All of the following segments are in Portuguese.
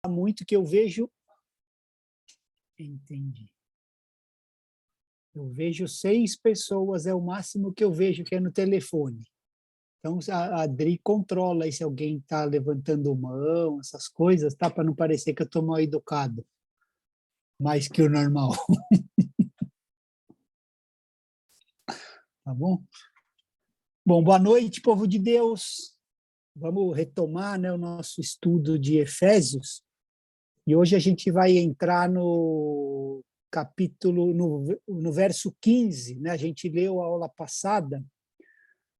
muito que eu vejo. Entendi. Eu vejo 6 pessoas, é o máximo que eu vejo que é no telefone. Então, a Adri controla aí se alguém está levantando mão, essas coisas, tá? Para não parecer que eu estou mal educado, mais que o normal. Tá bom? Bom, boa noite, povo de Deus. Vamos retomar, né, o nosso estudo de Efésios. E hoje a gente vai entrar no capítulo, no verso 15, né? A gente leu a aula passada,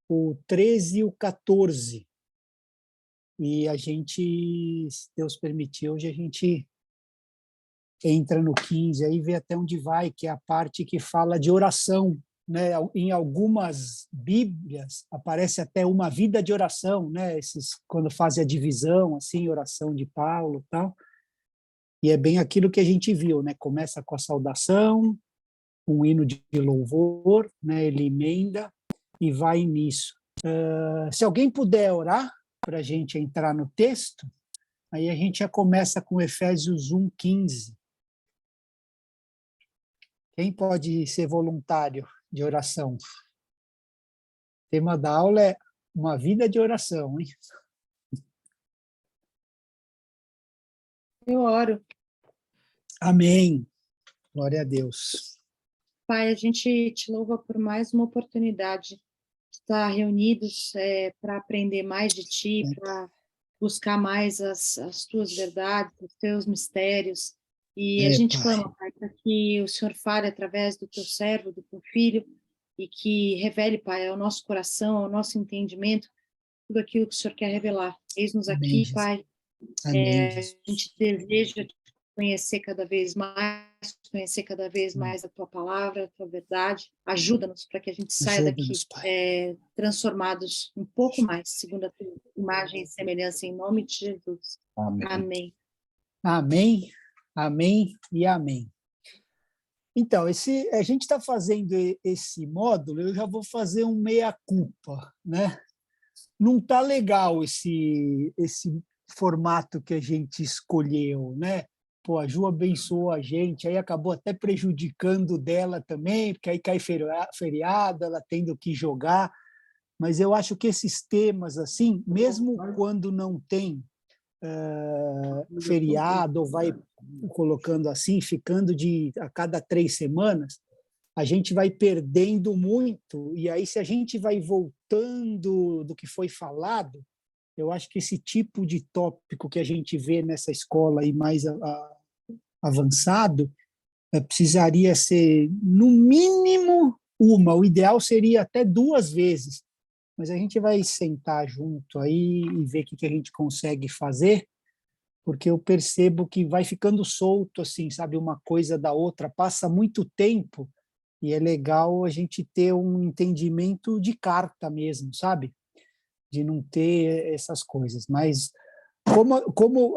o 13 e o 14. E a gente, se Deus permitir, hoje a gente entra no 15, aí vê até onde vai, que é a parte que fala de oração, né? Em algumas Bíblias aparece até uma vida de oração, né? Quando fazem a divisão, assim, oração de Paulo, tal. E é bem aquilo que a gente viu, né? Começa com a saudação, um hino de louvor, né? Ele emenda e vai nisso. Se alguém puder orar para a gente entrar no texto, aí a gente já começa com Efésios 1:15. Quem pode ser voluntário de oração? O tema da aula é uma vida de oração, hein? Eu oro. Amém. Glória a Deus. Pai, a gente te louva por mais uma oportunidade de estar reunidos para aprender mais de Ti, para buscar mais as Tuas verdades, os Teus mistérios. E a gente clama, Pai, para que o Senhor fale através do Teu servo, do Teu Filho, e que revele, Pai, ao nosso coração, ao nosso entendimento, tudo aquilo que o Senhor quer revelar. Eis-nos aqui, Jesus. Pai. Amém, A gente deseja conhecer cada vez mais a Tua palavra, a Tua verdade. Ajuda-nos para que a gente saia daqui transformados um pouco mais, segundo a Tua imagem e semelhança, em nome de Jesus. Amém. Amém. Amém, amém e amém. Então, a gente está fazendo esse módulo, eu já vou fazer um meia-culpa, né? Não está legal esse formato que a gente escolheu, né? Pô, a Ju abençoou a gente, aí acabou até prejudicando dela também, porque aí cai feriado, ela tendo que jogar, mas eu acho que esses temas, assim, mesmo quando não tem feriado, ou vai colocando assim, ficando a cada 3 semanas, a gente vai perdendo muito, e aí se a gente vai voltando do que foi falado, eu acho que esse tipo de tópico que a gente vê nessa escola aí mais avançado, precisaria ser, no mínimo, o ideal seria até 2 vezes, mas a gente vai sentar junto aí e ver o que a gente consegue fazer, porque eu percebo que vai ficando solto, assim, sabe, uma coisa da outra, passa muito tempo, e é legal a gente ter um entendimento de carta mesmo, sabe? De não ter essas coisas. Mas como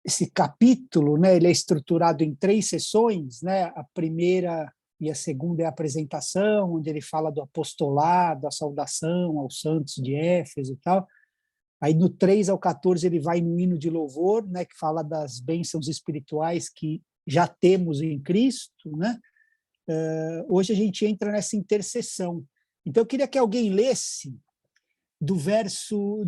esse capítulo, né, ele é estruturado em 3 sessões, né? A primeira e a segunda é a apresentação, onde ele fala do apostolado, a saudação aos santos de Éfeso e tal. Aí, do 3 ao 14, ele vai no hino de louvor, né, que fala das bênçãos espirituais que já temos em Cristo, né? Hoje a gente entra nessa intercessão. Então, eu queria que alguém lesse do verso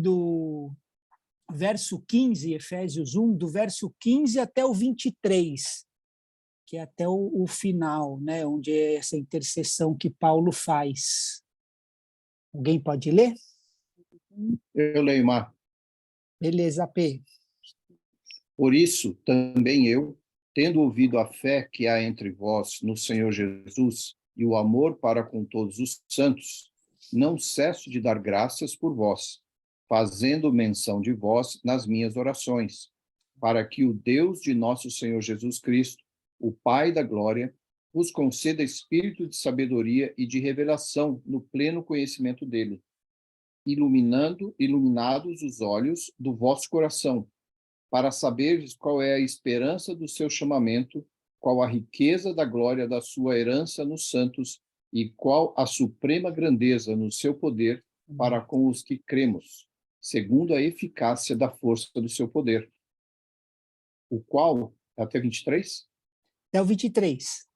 15, Efésios 1, do verso 15 até o 23, que é até o final, né, onde é essa intercessão que Paulo faz. Alguém pode ler? Eu leio, Mar. Beleza, P. Por isso, também eu, tendo ouvido a fé que há entre vós no Senhor Jesus e o amor para com todos os santos, não cesso de dar graças por vós, fazendo menção de vós nas minhas orações, para que o Deus de nosso Senhor Jesus Cristo, o Pai da glória, vos conceda espírito de sabedoria e de revelação no pleno conhecimento dele, iluminados os olhos do vosso coração, para saberes qual é a esperança do seu chamamento, qual a riqueza da glória da sua herança nos santos e qual a suprema grandeza no seu poder para com os que cremos, segundo a eficácia da força do seu poder, o qual, até 23? Até o 23.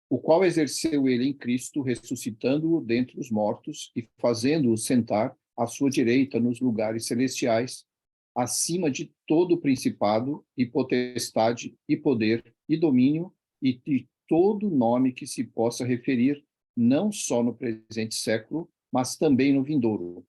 O qual exerceu ele em Cristo, ressuscitando-o dentre os mortos e fazendo-o sentar à sua direita nos lugares celestiais, acima de todo principado e potestade e poder e domínio e de todo nome que se possa referir, não só no presente século, mas também no vindouro.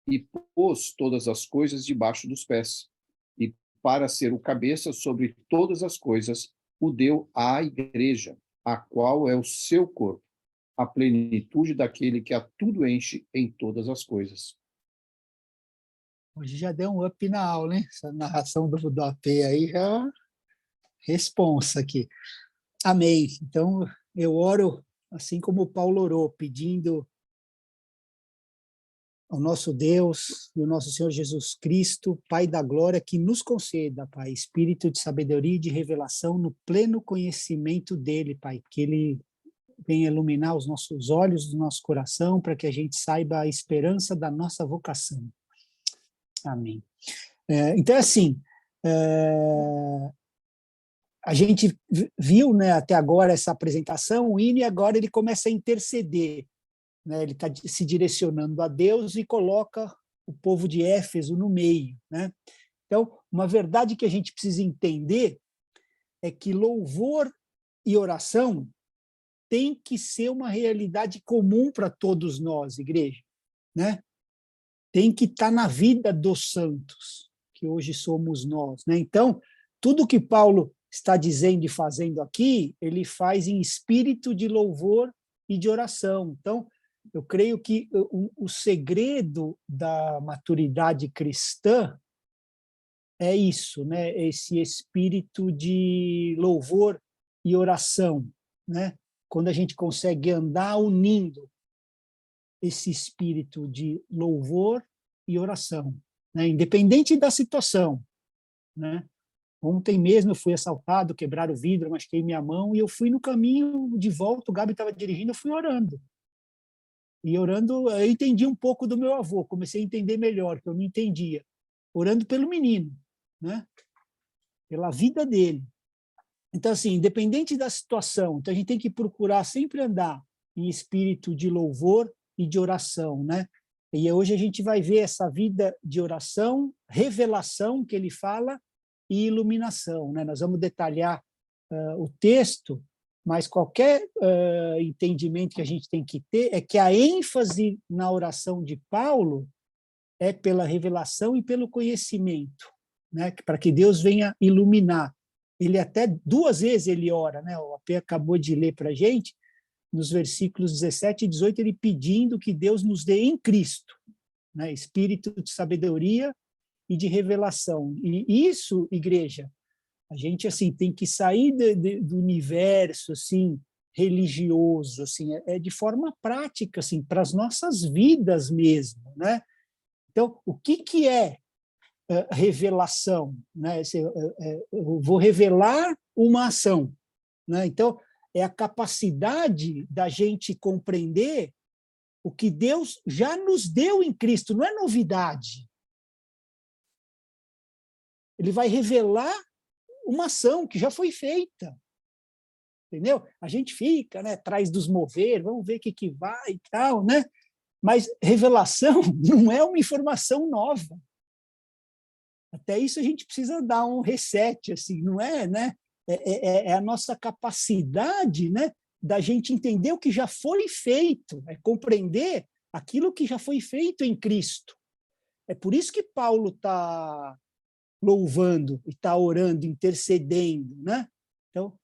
E pôs todas as coisas debaixo dos pés, e para ser o cabeça sobre todas as coisas, o deu à igreja, a qual é o seu corpo, a plenitude daquele que a tudo enche em todas as coisas. Hoje já deu um up na aula, hein? Essa narração do AP aí já responsa aqui. Amém. Então, eu oro, assim como o Paulo orou, pedindo ao nosso Deus e ao nosso Senhor Jesus Cristo, Pai da glória, que nos conceda, Pai, espírito de sabedoria e de revelação no pleno conhecimento dele, Pai, que ele venha iluminar os nossos olhos do nosso coração, para que a gente saiba a esperança da nossa vocação. Amém. Então, assim, a gente viu, né, até agora essa apresentação, o hino, e agora ele começa a interceder. Né, ele está se direcionando a Deus e coloca o povo de Éfeso no meio. Né? Então, uma verdade que a gente precisa entender é que louvor e oração tem que ser uma realidade comum para todos nós, igreja. Né? Tem que estar na vida dos santos, que hoje somos nós. Né? Então, tudo que Paulo está dizendo e fazendo aqui, ele faz em espírito de louvor e de oração. Então, eu creio que o segredo da maturidade cristã é isso, né? Esse espírito de louvor e oração, né? Quando a gente consegue andar unindo esse espírito de louvor e oração, né? Independente da situação, né? Ontem mesmo eu fui assaltado, quebraram o vidro, machuquei minha mão, e eu fui no caminho de volta, o Gabi estava dirigindo, eu fui orando. E orando, eu entendi um pouco do meu avô, comecei a entender melhor, que eu não entendia. Orando pelo menino, né? Pela vida dele. Então, assim, independente da situação, então a gente tem que procurar sempre andar em espírito de louvor e de oração, né? E hoje a gente vai ver essa vida de oração, revelação, que ele fala, e iluminação, né? Nós vamos detalhar o texto, mas qualquer entendimento que a gente tem que ter é que a ênfase na oração de Paulo é pela revelação e pelo conhecimento, né? Para que Deus venha iluminar. Ele até 2 vezes ele ora, né? O AP acabou de ler para a gente, nos versículos 17 e 18, ele pedindo que Deus nos dê em Cristo, né? Espírito de sabedoria e de revelação. E isso, igreja, a gente assim tem que sair do universo assim religioso, assim, de forma prática, assim, para as nossas vidas mesmo, né? Então, o que é revelação, né? Eu vou revelar uma ação, né? Então, é a capacidade da gente compreender o que Deus já nos deu em Cristo, não é novidade. Ele vai revelar uma ação que já foi feita, entendeu? A gente fica, né, atrás dos mover, vamos ver o que vai e tal, né? Mas revelação não é uma informação nova. Até isso a gente precisa dar um reset, assim, não é, né? É a nossa capacidade, né, da gente entender o que já foi feito, é compreender aquilo que já foi feito em Cristo. É por isso que Paulo está louvando, está orando, intercedendo, né? Então,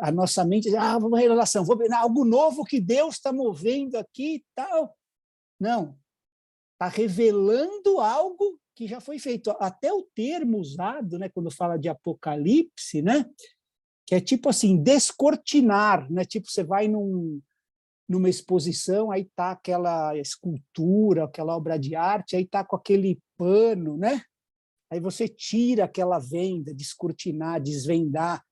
a nossa mente diz, vamos em relação, vou ver algo novo que Deus está movendo aqui e tal. Não, está revelando algo que já foi feito. Até o termo usado, né, quando fala de Apocalipse, né, que é tipo assim, descortinar, né? Tipo, você vai numa exposição, aí está aquela escultura, aquela obra de arte, aí está com aquele pano, né? Aí você tira aquela venda, descortinar, desvendar.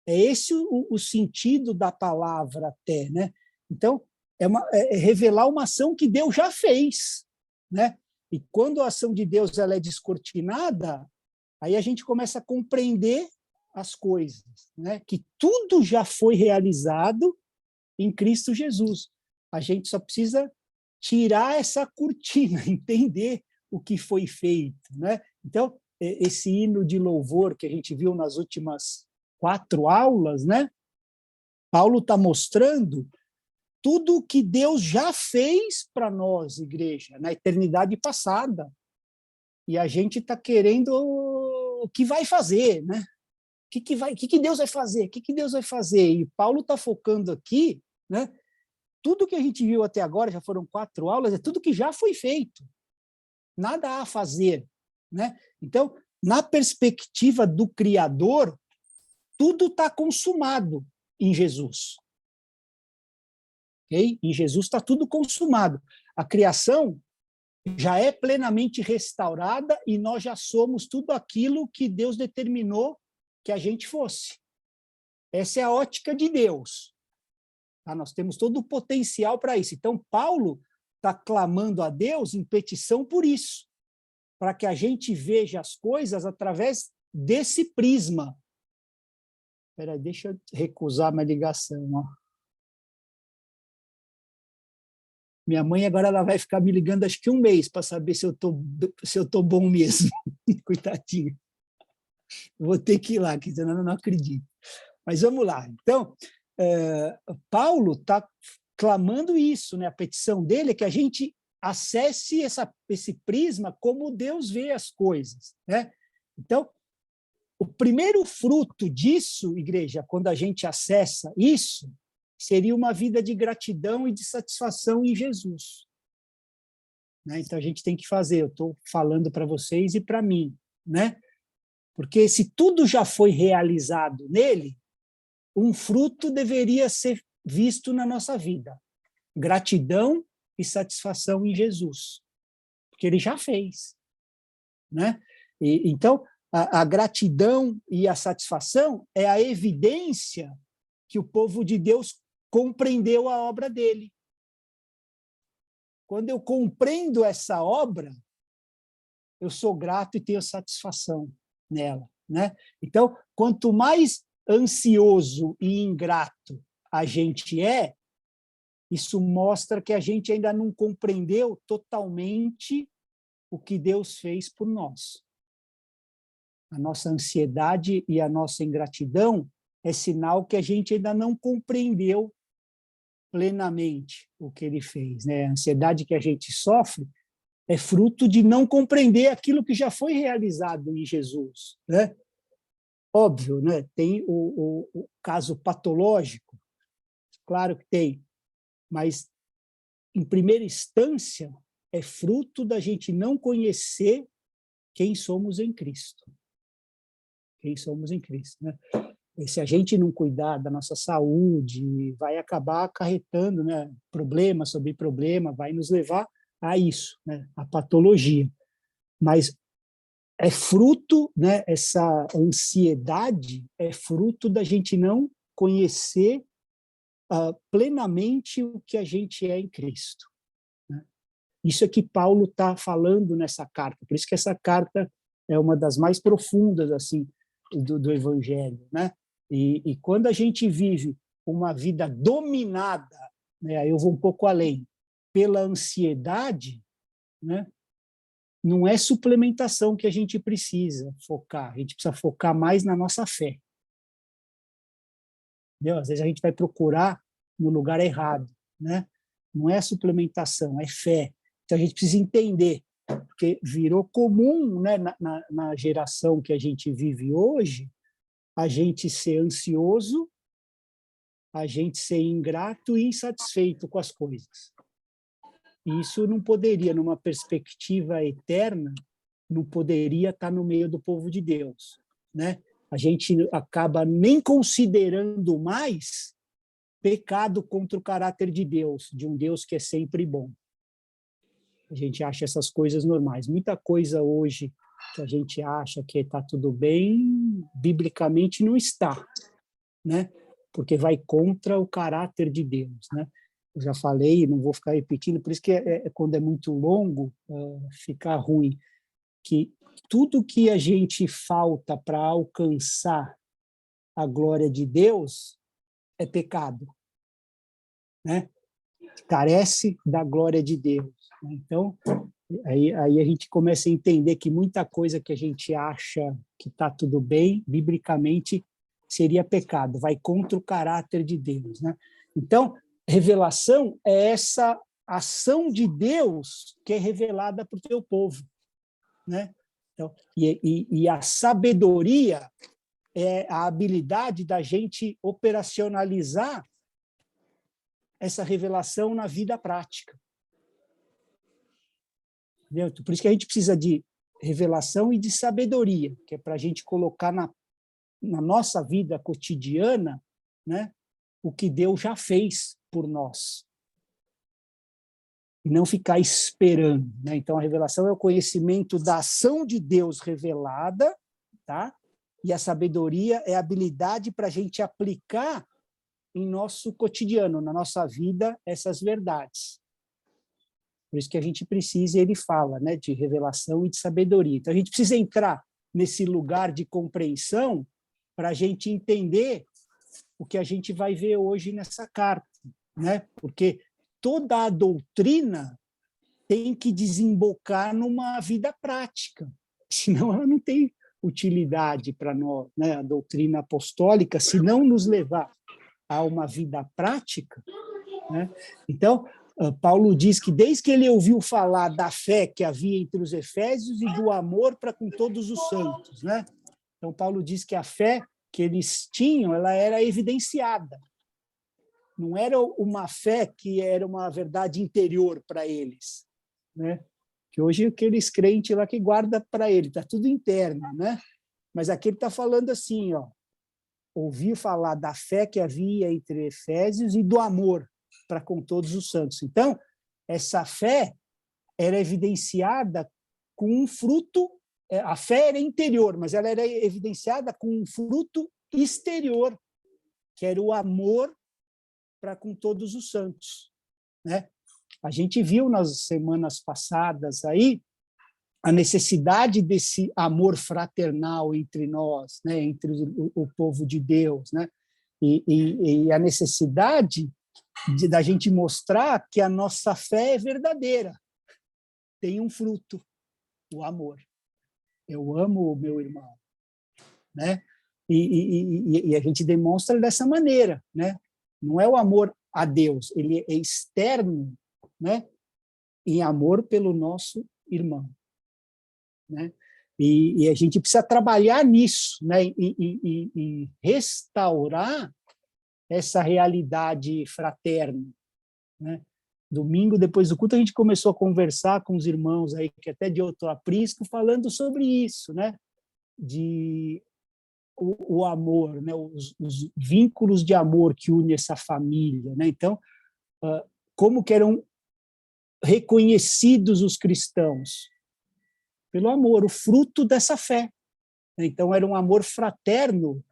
É esse o sentido da palavra até, né? Então, é revelar uma ação que Deus já fez, né? E quando a ação de Deus ela é descortinada, aí a gente começa a compreender as coisas, né? Que tudo já foi realizado em Cristo Jesus. A gente só precisa tirar essa cortina, entender o que foi feito, né? Então, esse hino de louvor que a gente viu nas últimas 4 aulas, né? Paulo está mostrando tudo o que Deus já fez para nós, igreja, na eternidade passada. E a gente está querendo o que vai fazer, né? O que Deus vai fazer? O que Deus vai fazer? E Paulo está focando aqui, né? Tudo que a gente viu até agora, já foram 4 aulas, é tudo que já foi feito. Nada a fazer, né? Então, na perspectiva do Criador, tudo está consumado em Jesus. Okay? Em Jesus está tudo consumado. A criação já é plenamente restaurada e nós já somos tudo aquilo que Deus determinou que a gente fosse. Essa é a ótica de Deus. Tá? Nós temos todo o potencial para isso. Então, Paulo está clamando a Deus em petição por isso, para que a gente veja as coisas através desse prisma. Espera aí, deixa eu recusar minha ligação. Ó. Minha mãe agora ela vai ficar me ligando acho que 1 mês para saber se eu tô bom mesmo. Coitadinha. Vou ter que ir lá, que senão eu não acredito. Mas vamos lá. Então, Paulo está clamando isso, né? A petição dele é que a gente acesse esse prisma como Deus vê as coisas, né? Então, o primeiro fruto disso, igreja, quando a gente acessa isso, seria uma vida de gratidão e de satisfação em Jesus. Né? Então, a gente tem que fazer, eu estou falando para vocês e para mim, né? Porque se tudo já foi realizado nele, um fruto deveria ser visto na nossa vida. Gratidão e satisfação em Jesus. Porque ele já fez. Né? Então, a gratidão e a satisfação é a evidência que o povo de Deus compreendeu a obra dele. Quando eu compreendo essa obra, eu sou grato e tenho satisfação nela. Né? Então, quanto mais ansioso e ingrato a gente isso mostra que a gente ainda não compreendeu totalmente o que Deus fez por nós. A nossa ansiedade e a nossa ingratidão é sinal que a gente ainda não compreendeu plenamente o que ele fez. Né? A ansiedade que a gente sofre é fruto de não compreender aquilo que já foi realizado em Jesus. Né? Óbvio, né? Tem o caso patológico, claro que tem, mas, em primeira instância, é fruto da gente não conhecer quem somos em Cristo. Quem somos em Cristo. Né? E se a gente não cuidar da nossa saúde, vai acabar acarretando, né, problema sobre problema, vai nos levar a isso, né, a patologia. Mas é fruto, né, essa ansiedade é fruto da gente não conhecer plenamente o que a gente é em Cristo. Né? Isso é que Paulo está falando nessa carta, por isso que essa carta é uma das mais profundas assim do Evangelho. Né? E quando a gente vive uma vida dominada, né, aí eu vou um pouco além, pela ansiedade, né, não é suplementação que a gente precisa focar, a gente precisa focar mais na nossa fé. Entendeu? Às vezes a gente vai procurar no lugar errado, né? Não é suplementação, é fé. Então a gente precisa entender, porque virou comum, né, na geração que a gente vive hoje, a gente ser ansioso, a gente ser ingrato e insatisfeito com as coisas. E isso não poderia, numa perspectiva eterna, não poderia estar no meio do povo de Deus, né? A gente acaba nem considerando mais pecado contra o caráter de Deus, de um Deus que é sempre bom. A gente acha essas coisas normais. Muita coisa hoje que a gente acha que está tudo bem, biblicamente não está, né? Porque vai contra o caráter de Deus, né? eu já falei, não vou ficar repetindo, por isso que quando é muito longo, fica ruim, que tudo que a gente falta para alcançar a glória de Deus é pecado, né? Carece da glória de Deus. Então, aí a gente começa a entender que muita coisa que a gente acha que está tudo bem, biblicamente, seria pecado, vai contra o caráter de Deus, né? Então, revelação é essa ação de Deus que é revelada para o teu povo, né? Então, e a sabedoria é a habilidade da gente operacionalizar essa revelação na vida prática. Entendeu? Por isso que a gente precisa de revelação e de sabedoria, que é para a gente colocar na nossa vida cotidiana, né, o que Deus já fez por nós. E não ficar esperando, né? Então, a revelação é o conhecimento da ação de Deus revelada, tá? E a sabedoria é a habilidade para a gente aplicar em nosso cotidiano, na nossa vida, essas verdades. Por isso que a gente precisa, ele fala, né, de revelação e de sabedoria. Então, a gente precisa entrar nesse lugar de compreensão para a gente entender o que a gente vai ver hoje nessa carta, né? Porque toda a doutrina tem que desembocar numa vida prática, senão ela não tem utilidade para nós, né? A doutrina apostólica, se não nos levar a uma vida prática, né? Então, Paulo diz que desde que ele ouviu falar da fé que havia entre os efésios e do amor para com todos os santos, né? Então, Paulo diz que a fé que eles tinham, ela era evidenciada. Não era uma fé que era uma verdade interior para eles, né? Que hoje aqueles crentes lá que guarda para ele, está tudo interno, né? Mas aqui ele está falando assim, ó, ouviu falar da fé que havia entre Efésios e do amor para com todos os santos. Então, essa fé era evidenciada com um fruto, a fé era interior, mas ela era evidenciada com um fruto exterior, que era o amor para com todos os santos, né? A gente viu nas semanas passadas aí a necessidade desse amor fraternal entre nós, né, entre o povo de Deus, né, e a necessidade da gente mostrar que a nossa fé é verdadeira, tem um fruto, o amor. Eu amo o meu irmão, né? E a gente demonstra dessa maneira, né? Não é o amor a Deus, ele é externo, né? Em amor pelo nosso irmão, né? E a gente precisa trabalhar nisso, né? E restaurar essa realidade fraterna, né? Domingo, depois do culto, a gente começou a conversar com os irmãos aí, que até de outro aprisco, falando sobre isso, né? De o amor, né? Os vínculos de amor que unem essa família, né? Então, como que eram reconhecidos os cristãos? Pelo amor, o fruto dessa fé. Então, era um amor fraterno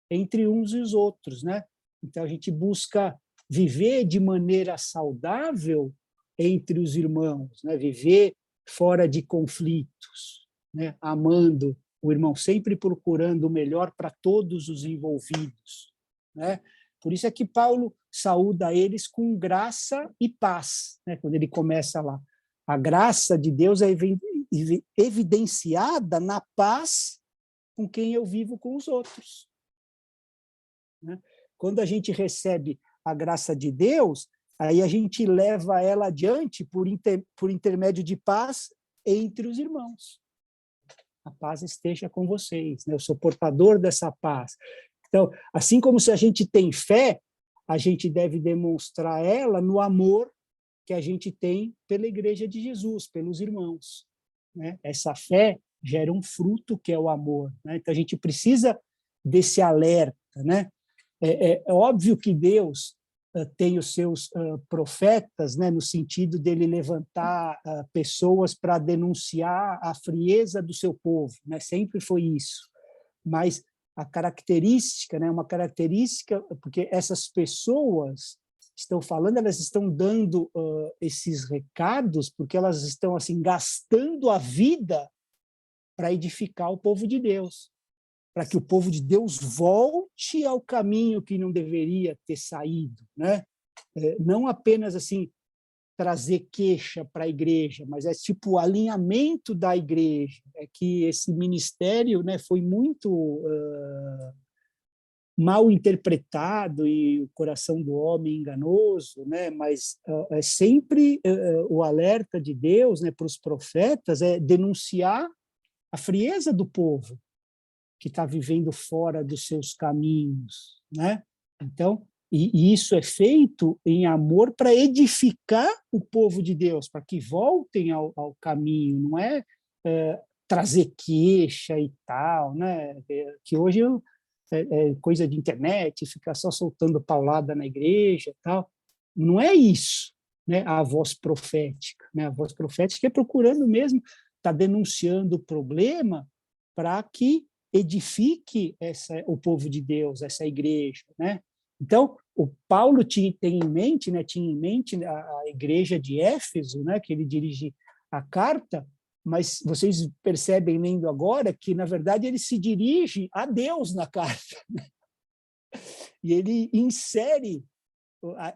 entre uns e os outros, né? Então, a gente busca viver de maneira saudável entre os irmãos, né? Viver fora de conflitos, né? Amando o irmão, sempre procurando o melhor para todos os envolvidos, né? Por isso é que Paulo saúda eles com graça e paz, né? Quando ele começa lá. A graça de Deus é evidenciada na paz com quem eu vivo com os outros, né? Quando a gente recebe a graça de Deus, aí a gente leva ela adiante por intermédio de paz entre os irmãos. A paz esteja com vocês, né? Eu sou portador dessa paz. Então, assim como se a gente tem fé, a gente deve demonstrar ela no amor que a gente tem pela Igreja de Jesus, pelos irmãos, né? Essa fé gera um fruto que é o amor, né? Então, a gente precisa desse alerta, né? É óbvio que Deus tem os seus profetas, né, no sentido dele levantar pessoas para denunciar a frieza do seu povo, né? Sempre foi isso. Mas a característica, né, uma característica, porque essas pessoas estão falando, elas estão dando esses recados porque elas estão assim gastando a vida para edificar o povo de Deus, para que o povo de Deus volte ao caminho que não deveria ter saído, né? Não apenas assim trazer queixa para a igreja, mas é tipo o alinhamento da igreja. É que esse ministério, né, foi muito mal interpretado e o coração do homem enganoso, né? Mas é sempre o alerta de Deus, né, para os profetas é denunciar a frieza do povo que está vivendo fora dos seus caminhos, né? Então, e isso é feito em amor para edificar o povo de Deus, para que voltem ao caminho, não é, trazer queixa e tal, né? Que hoje é coisa de internet, ficar só soltando paulada na igreja, tal. Não é isso, né? A voz profética, né? A voz profética é procurando mesmo, está denunciando o problema para que edifique o povo de Deus, essa igreja, né? Então, o Paulo tinha em mente a igreja de Éfeso, né, que ele dirige a carta, mas vocês percebem lendo agora que, na verdade, ele se dirige a Deus na carta. E ele insere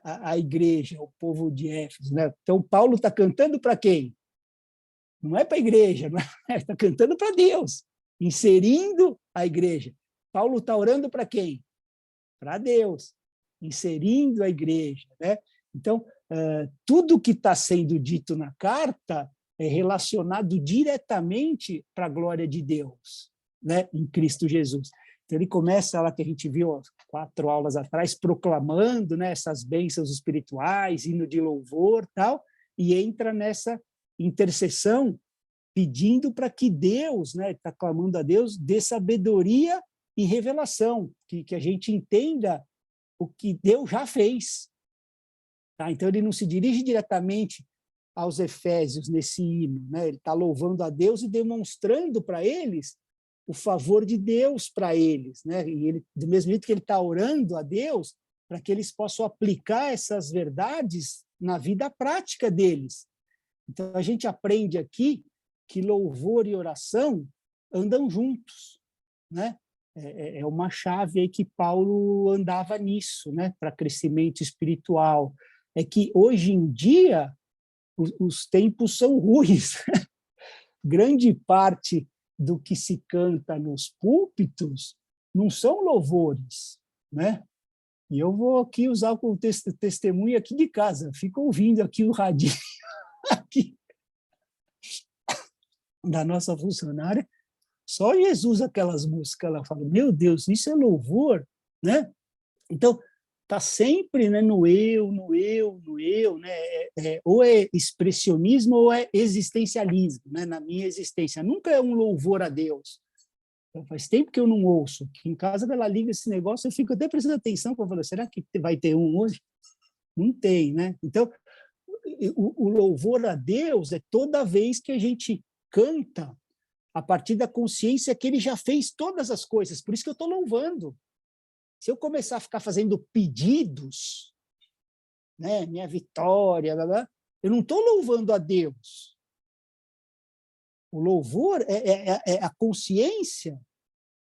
a igreja, o povo de Éfeso, né? Então, Paulo está cantando para quem? Não é para a igreja, está cantando para Deus, inserindo a igreja. Paulo está orando para quem? Para Deus, inserindo a igreja, né? Então, tudo que está sendo dito na carta é relacionado diretamente para a glória de Deus, né? Em Cristo Jesus. Então, ele começa lá, que a gente viu 4 aulas atrás, proclamando, né, essas bênçãos espirituais, hino de louvor, tal, e entra nessa intercessão, pedindo para que Deus, né, está clamando a Deus, dê sabedoria e revelação, que a gente entenda o que Deus já fez. Tá? Então, ele não se dirige diretamente aos Efésios nesse hino, né? Ele está louvando a Deus e demonstrando para eles o favor de Deus para eles, né? E ele, do mesmo jeito que ele está orando a Deus, para que eles possam aplicar essas verdades na vida prática deles. Então, a gente aprende aqui que louvor e oração andam juntos, né? É uma chave aí que Paulo andava nisso, né? Para crescimento espiritual. É que hoje em dia os tempos são ruins. Grande parte do que se canta nos púlpitos não são louvores, né? E eu vou aqui usar o testemunho aqui de casa. Fico ouvindo aqui o radinho aqui da nossa funcionária, só Jesus aquelas músicas, ela fala, meu Deus, isso é louvor, né? Então, está sempre, né, no eu, né? Ou é expressionismo ou é existencialismo, né? Na minha existência. Nunca é um louvor a Deus. Então, faz tempo que eu não ouço. Que em casa ela liga esse negócio, eu fico até prestando atenção para falar, será que vai ter um hoje? Não tem, né? Então, o louvor a Deus é toda vez que a gente canta a partir da consciência que ele já fez todas as coisas. Por isso que eu estou louvando. Se eu começar a ficar fazendo pedidos, né, minha vitória, blá, blá, eu não estou louvando a Deus. O louvor é a consciência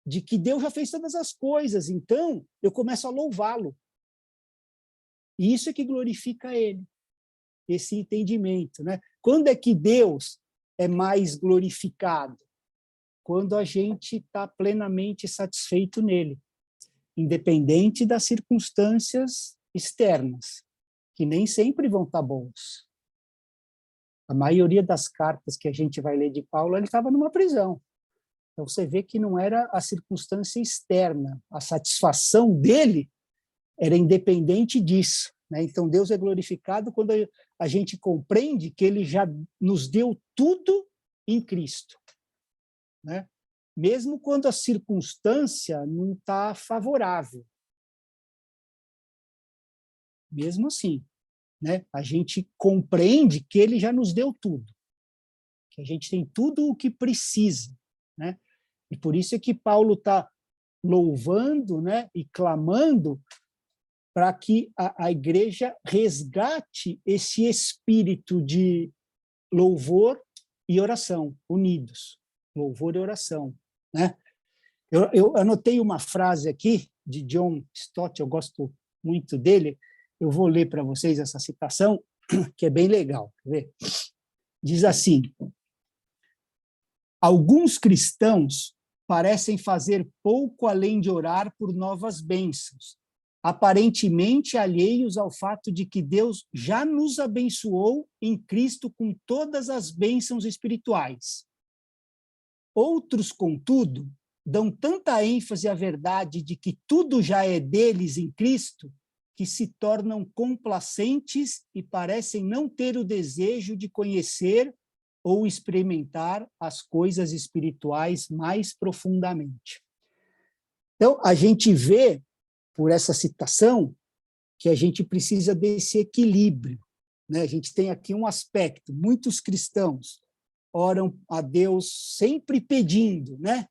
de que Deus já fez todas as coisas. Então, eu começo a louvá-lo. E isso é que glorifica ele, esse entendimento, né? Quando é que Deus é mais glorificado? Quando a gente está plenamente satisfeito nele, independente das circunstâncias externas, que nem sempre vão estar bons. A maioria das cartas que a gente vai ler de Paulo, ele estava numa prisão. Então, você vê que não era a circunstância externa, a satisfação dele era independente disso, né? Então, Deus é glorificado quando a gente compreende que ele já nos deu tudo em Cristo, né? Mesmo quando a circunstância não está favorável. Mesmo assim, né? A gente compreende que ele já nos deu tudo, que a gente tem tudo o que precisa, né? E por isso é que Paulo está louvando, né, e clamando para que a igreja resgate esse espírito de louvor e oração, unidos. Louvor e oração, né? Eu anotei uma frase aqui de John Stott, eu gosto muito dele, eu vou ler para vocês essa citação, que é bem legal. Quer ver? Diz assim: alguns cristãos parecem fazer pouco além de orar por novas bênçãos, aparentemente alheios ao fato de que Deus já nos abençoou em Cristo com todas as bênçãos espirituais. Outros, contudo, dão tanta ênfase à verdade de que tudo já é deles em Cristo, que se tornam complacentes e parecem não ter o desejo de conhecer ou experimentar as coisas espirituais mais profundamente. Então, a gente vê, por essa citação, que a gente precisa desse equilíbrio, né? A gente tem aqui um aspecto, muitos cristãos oram a Deus sempre pedindo, né?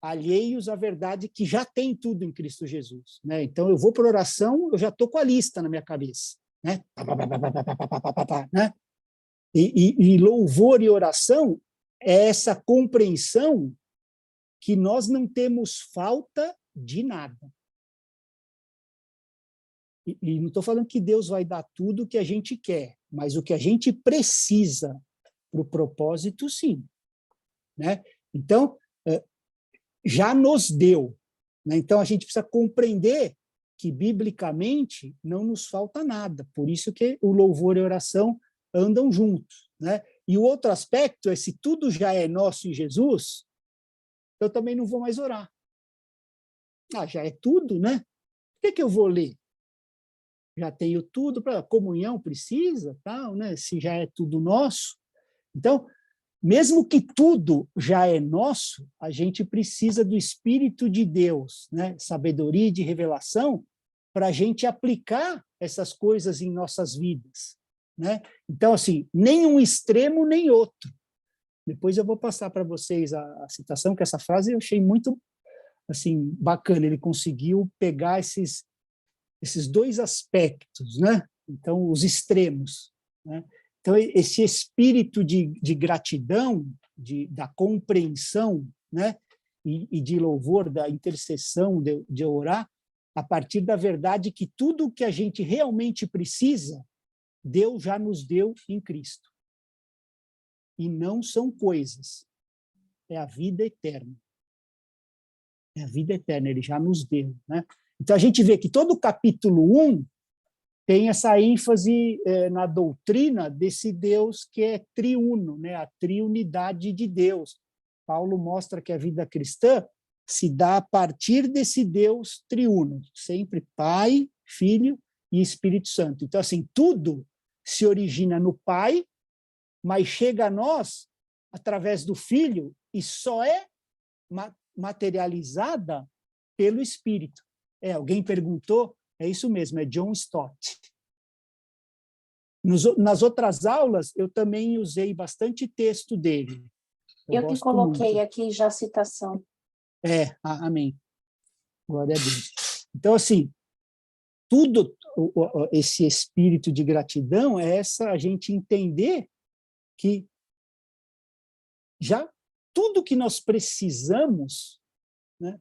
Alheios à verdade que já tem tudo em Cristo Jesus, né? Então, eu vou para oração, eu já estou com a lista na minha cabeça, né? Né? E louvor e oração é essa compreensão que nós não temos falta de nada. E não estou falando que Deus vai dar tudo o que a gente quer, mas o que a gente precisa para o propósito, sim. Né? Então, já nos deu. Né? Então, a gente precisa compreender que, biblicamente, não nos falta nada. Por isso que o louvor e a oração andam juntos. Né? E o outro aspecto é, se tudo já é nosso em Jesus, eu também não vou mais orar. Já é tudo, né? Por que eu vou ler? Já tenho tudo, para comunhão precisa, tal, né? Se já é tudo nosso. Então, mesmo que tudo já é nosso, a gente precisa do Espírito de Deus, né? Sabedoria e de revelação, para a gente aplicar essas coisas em nossas vidas. Né? Então, assim, nem um extremo, nem outro. Depois eu vou passar para vocês a citação, que essa frase eu achei muito assim, bacana. Ele conseguiu pegar esses dois aspectos, né? Então, os extremos. Né? Então, esse espírito de gratidão, da compreensão, né? E de louvor, da intercessão, de orar, a partir da verdade que tudo o que a gente realmente precisa, Deus já nos deu em Cristo. E não são coisas, é a vida eterna. É a vida eterna, ele já nos deu. Né? Então, a gente vê que todo o capítulo 1 tem essa ênfase na doutrina desse Deus que é triuno, né? A triunidade de Deus. Paulo mostra que a vida cristã se dá a partir desse Deus triuno, sempre Pai, Filho e Espírito Santo. Então, assim, tudo se origina no Pai, mas chega a nós através do Filho e só é materializada pelo Espírito. Alguém perguntou, é isso mesmo, é John Stott. Nas outras aulas, eu também usei bastante texto dele. Eu que coloquei muito aqui já a citação. Amém. Glória a Deus. Então, assim, tudo esse espírito de gratidão é a gente entender que já tudo que nós precisamos, né,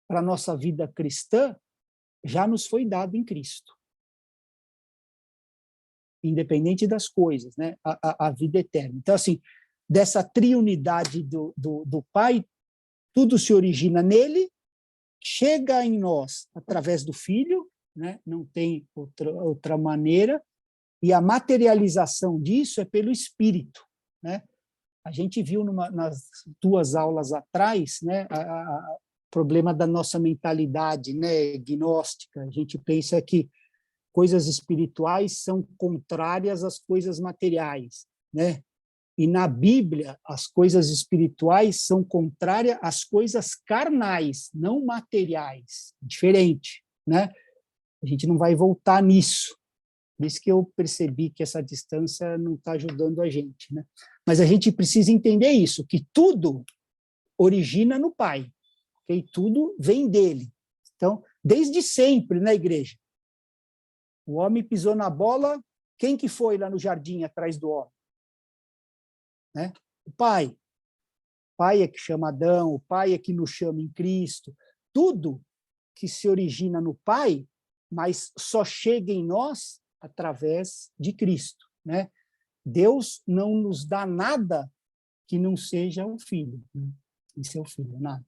para a nossa vida cristã já nos foi dado em Cristo. Independente das coisas, né, a vida eterna. Então, assim, dessa triunidade do Pai, tudo se origina nele, chega em nós através do Filho, né, não tem outra maneira, e a materialização disso é pelo Espírito. Né? A gente viu nas 2 aulas atrás, né, o problema da nossa mentalidade, né, gnóstica. A gente pensa que coisas espirituais são contrárias às coisas materiais. Né? E na Bíblia, as coisas espirituais são contrárias às coisas carnais, não materiais. Diferente. Né? A gente não vai voltar nisso. Por isso que eu percebi que essa distância não está ajudando a gente. Né? Mas a gente precisa entender isso, que tudo origina no Pai. Okay? Tudo vem dele. Então, desde sempre na igreja, O homem pisou na bola, quem que foi lá no jardim atrás do homem? Né? O pai. O pai é que chama Adão, o pai é que nos chama em Cristo. Tudo que se origina no pai, mas só chega em nós através de Cristo, né? Deus não nos dá nada que não seja o Filho. Né? Isso é o Filho, nada.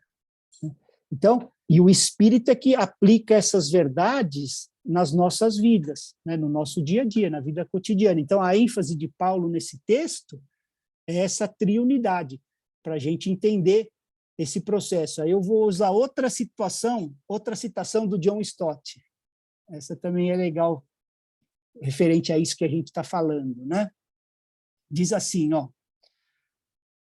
Então, e o Espírito é que aplica essas verdades nas nossas vidas, né? No nosso dia a dia, na vida cotidiana. Então, a ênfase de Paulo nesse texto é essa triunidade, para a gente entender esse processo. Aí eu vou usar outra citação do John Stott. Essa também é legal, referente a isso que a gente está falando, né? Diz assim, ó: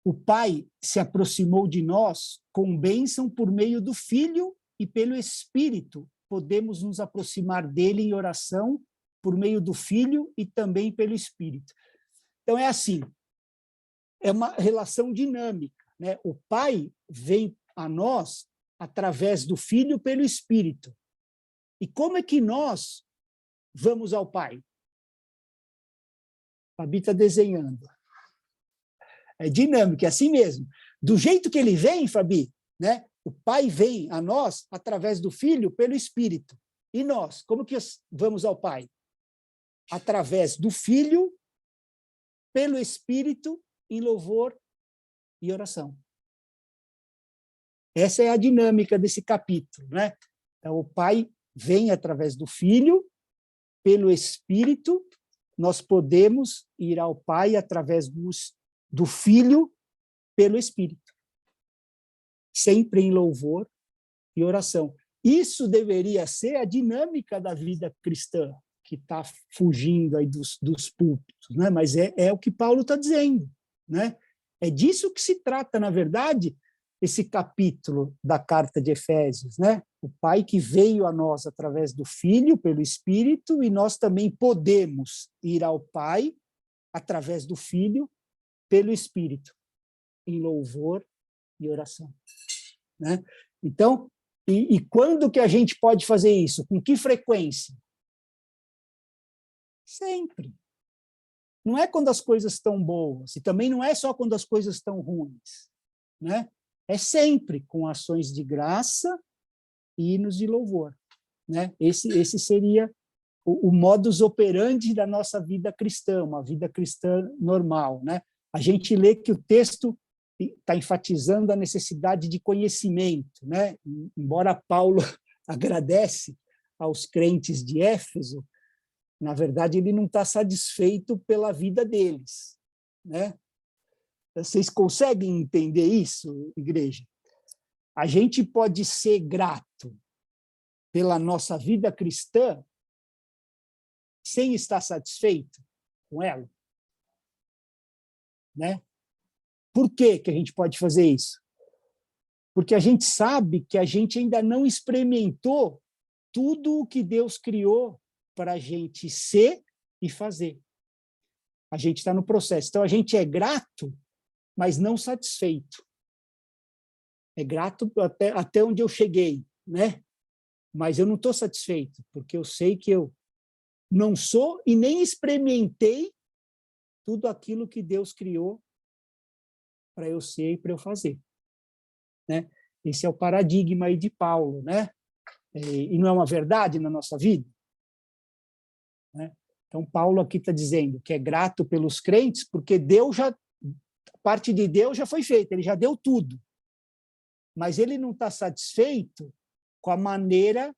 o Pai se aproximou de nós com bênção por meio do Filho e pelo Espírito podemos nos aproximar dele em oração por meio do Filho e também pelo Espírito. Então é assim, é uma relação dinâmica, né? O Pai vem a nós através do Filho pelo Espírito. E como é que nós vamos ao Pai? A Fabi está desenhando. É dinâmico, é assim mesmo. Do jeito que ele vem, Fabi, né? O Pai vem a nós através do Filho pelo Espírito. E nós, como que vamos ao Pai? Através do Filho, pelo Espírito, em louvor e oração. Essa é a dinâmica desse capítulo, né? Então, o Pai vem através do Filho, pelo Espírito, nós podemos ir ao Pai através do Filho, pelo Espírito. Sempre em louvor e oração. Isso deveria ser a dinâmica da vida cristã, que está fugindo aí dos púlpitos, né? Mas é o que Paulo está dizendo, né? É disso que se trata, na verdade, esse capítulo da carta de Efésios, né? O Pai que veio a nós através do Filho, pelo Espírito, e nós também podemos ir ao Pai através do Filho, pelo Espírito, em louvor e oração, né? Então, e quando que a gente pode fazer isso? Com que frequência? Sempre. Não é quando as coisas estão boas, e também não é só quando as coisas estão ruins, né? É sempre com ações de graça e hinos de louvor, né? Esse seria o modus operandi da nossa vida cristã, uma vida cristã normal, né? A gente lê que o texto está enfatizando a necessidade de conhecimento, né? Embora Paulo agradece aos crentes de Éfeso, na verdade ele não está satisfeito pela vida deles, né? Vocês conseguem entender isso, igreja? A gente pode ser grato pela nossa vida cristã sem estar satisfeito com ela, né? Por que que a gente pode fazer isso? Porque a gente sabe que a gente ainda não experimentou tudo o que Deus criou para a gente ser e fazer. A gente está no processo. Então, a gente é grato, mas não satisfeito. É grato até onde eu cheguei, né? Mas eu não estou satisfeito, porque eu sei que eu não sou e nem experimentei tudo aquilo que Deus criou para eu ser e para eu fazer, né? Esse é o paradigma aí de Paulo, né? E não é uma verdade na nossa vida, né? Então Paulo aqui está dizendo que é grato pelos crentes porque a parte de Deus já foi feita, ele já deu tudo, mas ele não está satisfeito com a maneira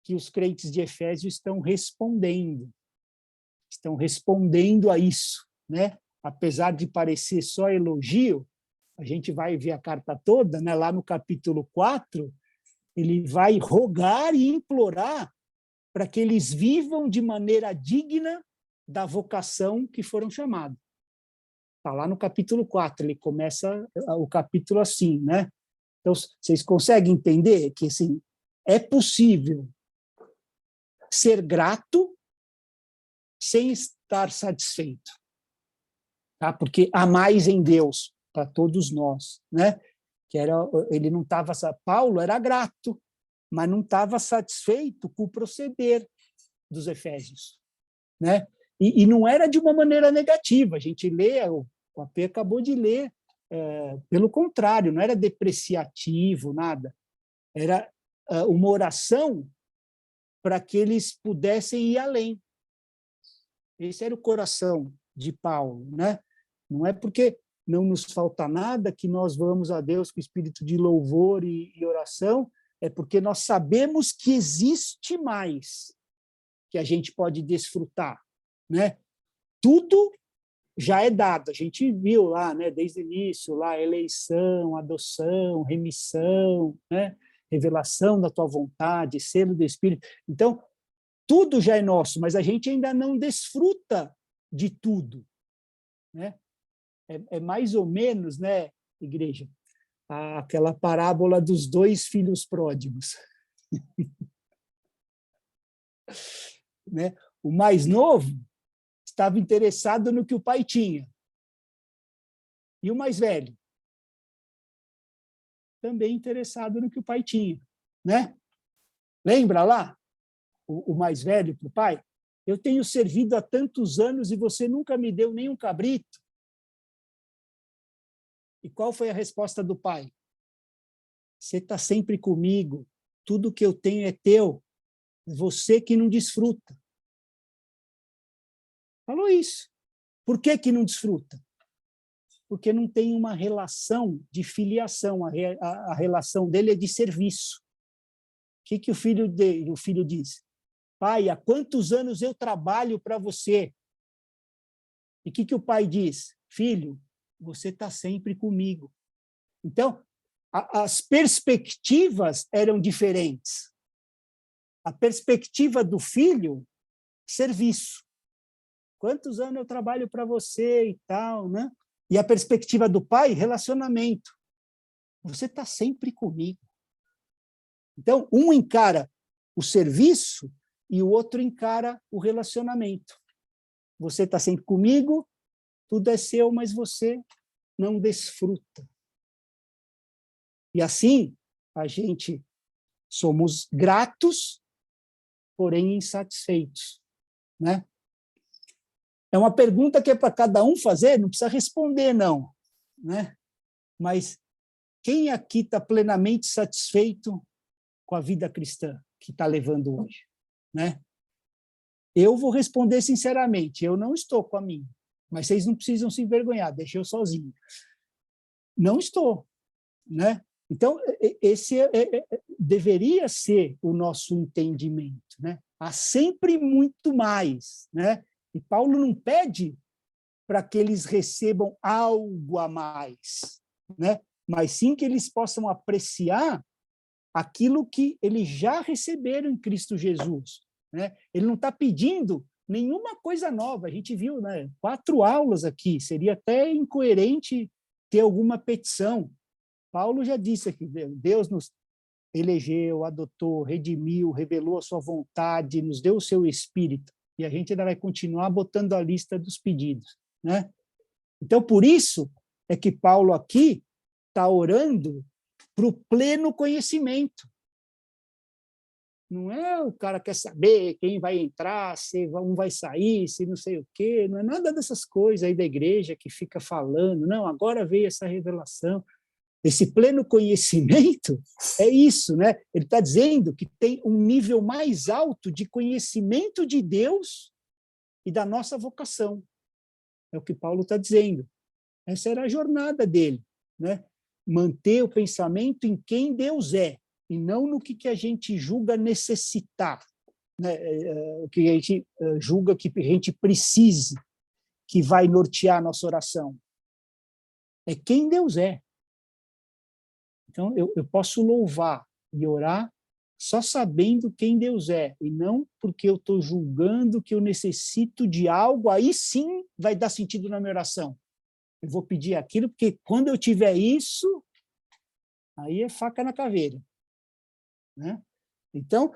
que os crentes de Efésios estão respondendo a isso, né? Apesar de parecer só elogio, a gente vai ver a carta toda, né? Lá no capítulo 4, ele vai rogar e implorar para que eles vivam de maneira digna da vocação que foram chamados. Está lá no capítulo 4, ele começa o capítulo assim, né? Então, vocês conseguem entender que assim, é possível ser grato sem estar satisfeito, tá? Porque há mais em Deus para todos nós, né? Ele não estava. Paulo era grato, mas não estava satisfeito com o proceder dos efésios, né? E não era de uma maneira negativa. A gente lê, o AP acabou de ler, pelo contrário, não era depreciativo, nada. Era uma oração para que eles pudessem ir além. Esse era o coração de Paulo, né? Não é porque não nos falta nada que nós vamos a Deus com espírito de louvor e oração, é porque nós sabemos que existe mais que a gente pode desfrutar, né? Tudo já é dado, a gente viu lá, né, desde o início, lá, eleição, adoção, remissão, né, revelação da tua vontade, selo do Espírito. Então, tudo já é nosso, mas a gente ainda não desfruta de tudo, né? É mais ou menos, né, igreja, aquela parábola dos 2 filhos pródigos. Né? O mais novo estava interessado no que o pai tinha. E o mais velho? Também interessado no que o pai tinha, né? Lembra lá? O mais velho para o pai? Eu tenho servido há tantos anos e você nunca me deu nem um cabrito. E qual foi a resposta do pai? Você está sempre comigo, tudo que eu tenho é teu, você que não desfruta. Falou isso. Por que não desfruta? Porque não tem uma relação de filiação, a relação dele é de serviço. O que o filho diz? Pai, há quantos anos eu trabalho para você? E o que o pai diz? Filho, você está sempre comigo. Então, as perspectivas eram diferentes. A perspectiva do filho, serviço. Quantos anos eu trabalho para você e tal, né? E a perspectiva do pai, relacionamento. Você está sempre comigo. Então, um encara o serviço e o outro encara o relacionamento. Você está sempre comigo, tudo é seu, mas você não desfruta. E assim, a gente somos gratos, porém insatisfeitos, né? É uma pergunta que é para cada um fazer, não precisa responder, não, né? Mas quem aqui está plenamente satisfeito com a vida cristã que está levando hoje, né? Eu vou responder sinceramente, eu não estou com a minha, mas vocês não precisam se envergonhar, deixei eu sozinho. Não estou, né? Então, esse deveria ser o nosso entendimento, né? Há sempre muito mais, né? E Paulo não pede para que eles recebam algo a mais, né? Mas sim que eles possam apreciar aquilo que eles já receberam em Cristo Jesus, né? Ele não está pedindo nenhuma coisa nova. A gente viu, né? 4 aulas aqui, seria até incoerente ter alguma petição. Paulo já disse aqui, Deus nos elegeu, adotou, redimiu, revelou a sua vontade, nos deu o seu Espírito. E a gente ainda vai continuar botando a lista dos pedidos, né? Então, por isso é que Paulo aqui está orando para o pleno conhecimento. Não é o cara quer saber quem vai entrar, se um vai sair, se não sei o quê, não é nada dessas coisas aí da igreja que fica falando, não, agora veio essa revelação. Esse pleno conhecimento é isso, né? Ele está dizendo que tem um nível mais alto de conhecimento de Deus e da nossa vocação. É o que Paulo está dizendo. Essa era a jornada dele, né? Manter o pensamento em quem Deus é, e não no que a gente julga necessitar, né? O que a gente julga que a gente precise, que vai nortear a nossa oração. É quem Deus é. Então, eu posso louvar e orar só sabendo quem Deus é, e não porque eu estou julgando que eu necessito de algo, aí sim vai dar sentido na minha oração. Eu vou pedir aquilo, porque quando eu tiver isso, aí é faca na caveira, né? Então,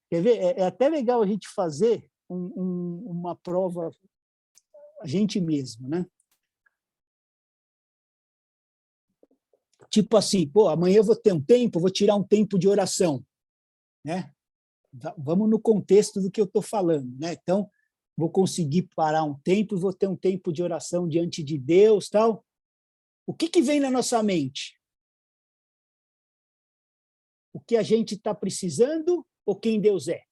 quer ver? É até legal a gente fazer uma prova a gente mesmo, né? tipo assim, pô, amanhã eu vou ter um tempo, vou tirar um tempo de oração, né? Vamos no contexto do que eu estou falando, né? Então, vou conseguir parar um tempo, vou ter um tempo de oração diante de Deus, tal. O que vem na nossa mente? O que a gente está precisando ou quem Deus é?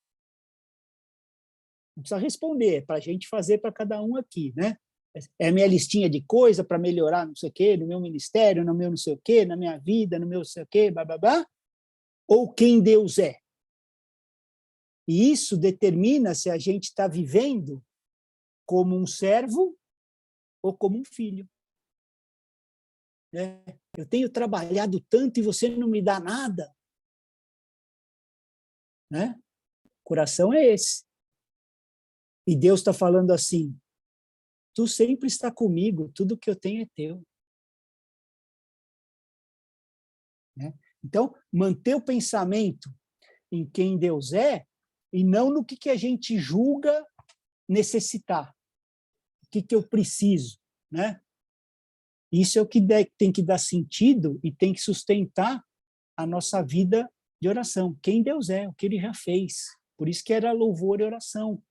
Não precisa responder, é para a gente fazer para cada um aqui, né? É a minha listinha de coisa para melhorar não sei o quê, no meu ministério, no meu não sei o quê, na minha vida, no meu não sei o quê, blá, blá, blá, ou quem Deus é. E isso determina se a gente está vivendo como um servo ou como um filho. Né? Eu tenho trabalhado tanto e você não me dá nada. Né? O coração é esse. E Deus está falando assim, tu sempre está comigo, tudo que eu tenho é teu. Né? Então, manter o pensamento em quem Deus é e não no que a gente julga necessitar. O que eu preciso, né? Isso é o que tem que dar sentido e tem que sustentar a nossa vida de oração. Quem Deus é, o que ele já fez. Por isso que era louvor e oração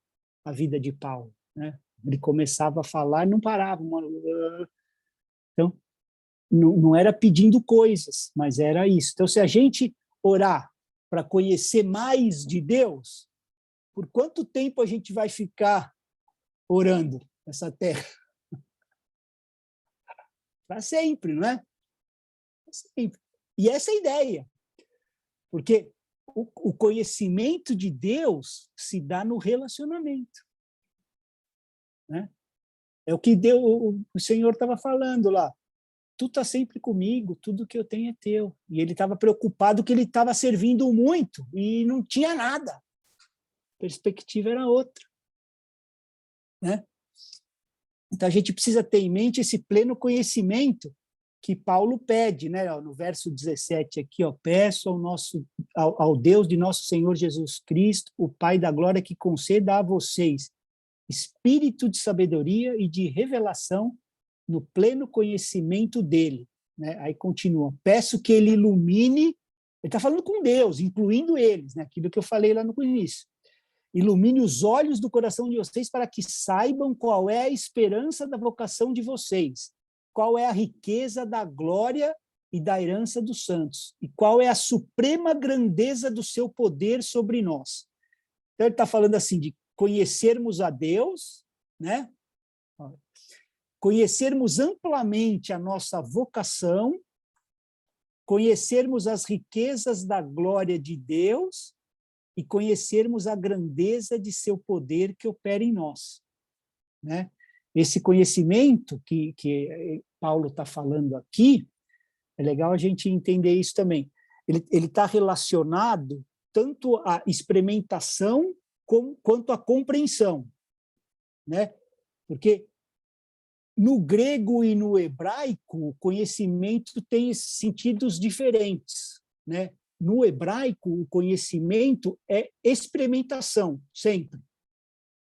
a vida de Paulo, né? Ele começava a falar e não parava. Então, não era pedindo coisas, mas era isso. Então, se a gente orar para conhecer mais de Deus, por quanto tempo a gente vai ficar orando nessa terra? Para sempre, não é? Pra sempre. E essa é a ideia. Porque o conhecimento de Deus se dá no relacionamento. Né? É o que o Senhor estava falando lá. Tu está sempre comigo, tudo que eu tenho é teu. E ele estava preocupado que ele estava servindo muito e não tinha nada. A perspectiva era outra. Né? Então, a gente precisa ter em mente esse pleno conhecimento que Paulo pede, né? No verso 17 aqui, ó, peço ao Deus de nosso Senhor Jesus Cristo, o Pai da glória, que conceda a vocês espírito de sabedoria e de revelação no pleno conhecimento dele. Né? Aí continua, peço que ele ilumine, ele está falando com Deus, incluindo eles, né? Aquilo que eu falei lá no início. Ilumine os olhos do coração de vocês para que saibam qual é a esperança da vocação de vocês, qual é a riqueza da glória e da herança dos santos, e qual é a suprema grandeza do seu poder sobre nós. Então, ele está falando assim de conhecermos a Deus, né? Conhecermos amplamente a nossa vocação, conhecermos as riquezas da glória de Deus e conhecermos a grandeza de seu poder que opera em nós. Né? Esse conhecimento que Paulo está falando aqui, é legal a gente entender isso também. Ele está relacionado tanto à experimentação quanto à compreensão. Né? Porque no grego e no hebraico, o conhecimento tem sentidos diferentes. Né? No hebraico, o conhecimento é experimentação, sempre.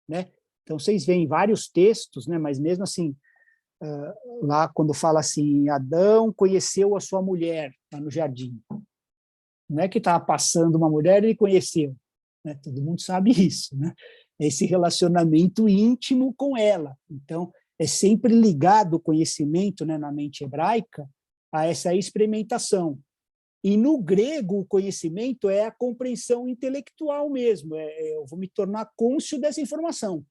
Né? Então, vocês veem vários textos, né? Mas mesmo assim, lá quando fala assim, Adão conheceu a sua mulher lá no jardim. Não é que estava passando uma mulher e ele conheceu. Né? Todo mundo sabe isso. Né? Esse relacionamento íntimo com ela. Então, é sempre ligado o conhecimento, né, na mente hebraica a essa experimentação. E no grego, o conhecimento é a compreensão intelectual mesmo. Eu vou me tornar cônscio dessa informação.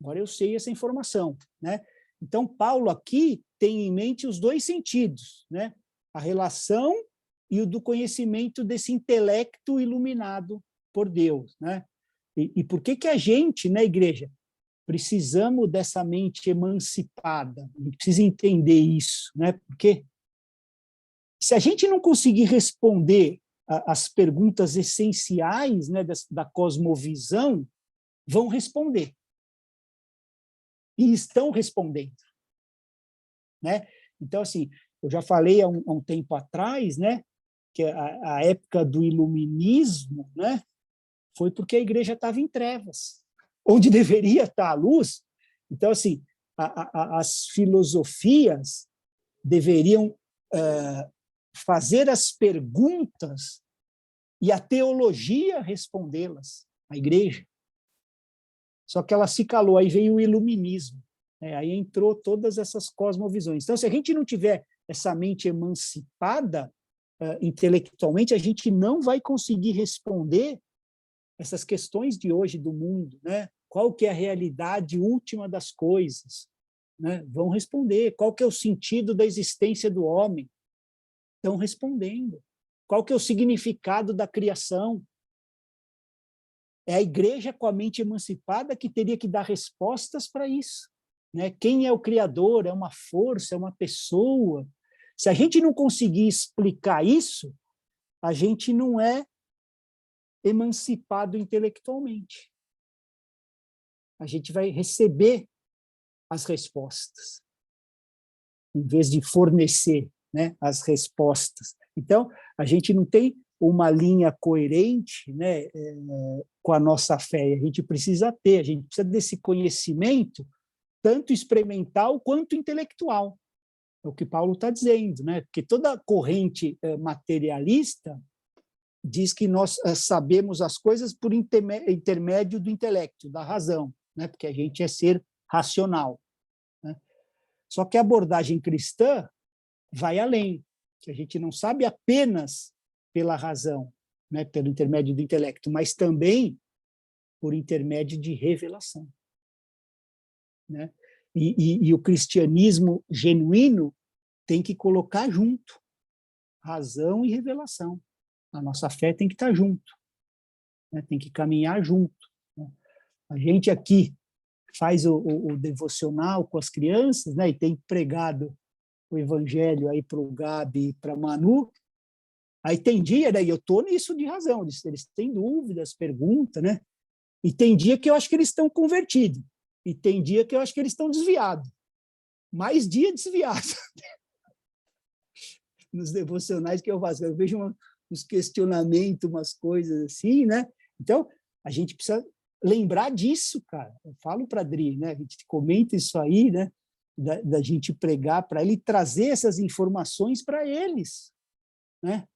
Agora eu sei essa informação. Né? Então, Paulo aqui tem em mente os dois sentidos, né? A relação e o do conhecimento desse intelecto iluminado por Deus. Né? E por que a gente, na igreja, precisamos dessa mente emancipada? A gente precisa entender isso. Né? Porque se a gente não conseguir responder as perguntas essenciais, né, da cosmovisão, vão responder. E estão respondendo. Né? Então, assim, eu já falei há um tempo atrás, né, que a época do iluminismo, né, foi porque a igreja estava em trevas, onde deveria estar a luz. Então, assim, as filosofias deveriam fazer as perguntas e a teologia respondê-las, a igreja. Só que ela se calou, aí veio o iluminismo, né? Aí entrou todas essas cosmovisões. Então, se a gente não tiver essa mente emancipada intelectualmente, a gente não vai conseguir responder essas questões de hoje do mundo, né? Qual que é a realidade última das coisas, né? Vão responder. Qual que é o sentido da existência do homem? Estão respondendo. Qual que é o significado da criação? É a igreja com a mente emancipada que teria que dar respostas para isso, né? Quem é o Criador? É uma força? É uma pessoa? Se a gente não conseguir explicar isso, a gente não é emancipado intelectualmente. A gente vai receber as respostas, em vez de fornecer, né, as respostas. Então, a gente não tem uma linha coerente, né, com a nossa fé. A gente precisa desse conhecimento, tanto experimental quanto intelectual. É o que Paulo está dizendo, né? Porque toda corrente materialista diz que nós sabemos as coisas por intermédio do intelecto, da razão, né? Porque a gente é ser racional, né? Só que a abordagem cristã vai além, que a gente não sabe apenas pela razão, né? Pelo intermédio do intelecto, mas também por intermédio de revelação, né? E o cristianismo genuíno tem que colocar junto razão e revelação. A nossa fé tem que estar junto, né? Tem que caminhar junto, né? A gente aqui faz o devocional com as crianças, né? E tem pregado o evangelho aí para o Gabi e para a Manu. Aí tem dia, né? E eu estou nisso de razão, eles têm dúvidas, perguntam, né? E tem dia que eu acho que eles estão convertidos. E tem dia que eu acho que eles estão desviados. Mais dia desviado. Nos devocionais que eu faço. Eu vejo uns questionamentos, umas coisas assim, né? Então, a gente precisa lembrar disso, cara. Eu falo para a Adri, né? A gente comenta isso aí, né? Da gente pregar para ele, trazer essas informações para eles, né?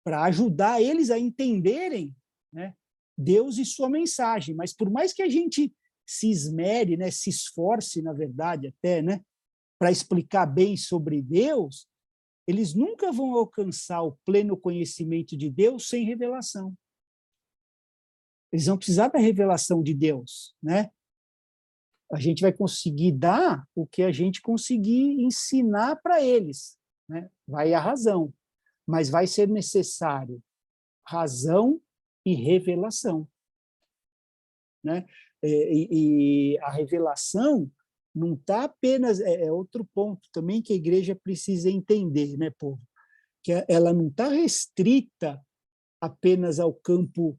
Para ajudar eles a entenderem, né, Deus e sua mensagem. Mas por mais que a gente se esmere, né, se esforce, na verdade, até, né, para explicar bem sobre Deus, eles nunca vão alcançar o pleno conhecimento de Deus sem revelação. Eles vão precisar da revelação de Deus, né? A gente vai conseguir dar o que a gente conseguir ensinar para eles, né? Vai a razão, mas vai ser necessário razão e revelação, né? E a revelação não está apenas... É outro ponto também que a igreja precisa entender, né, povo? Que ela não está restrita apenas ao campo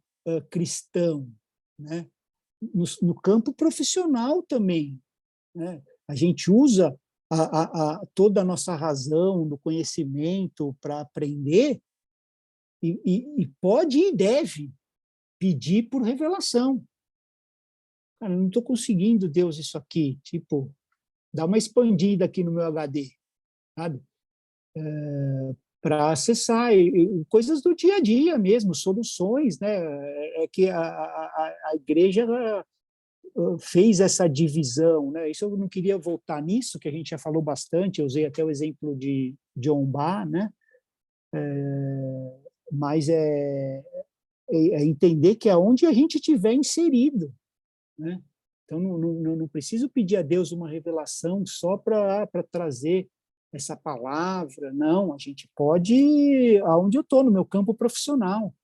cristão, né? No campo profissional também, né? A gente usa toda a nossa razão, do conhecimento para aprender e pode e deve pedir por revelação. Cara, eu não estou conseguindo, Deus, isso aqui. Tipo, dá uma expandida aqui no meu HD, sabe? Para acessar coisas do dia a dia mesmo, soluções, né? É que a igreja fez essa divisão, né? Isso eu não queria voltar nisso, que a gente já falou bastante, eu usei até o exemplo de John Barr, né? Mas é entender que é onde a gente estiver inserido, né? Então, não preciso pedir a Deus uma revelação só para trazer essa palavra, não, a gente pode ir aonde eu estou, no meu campo profissional.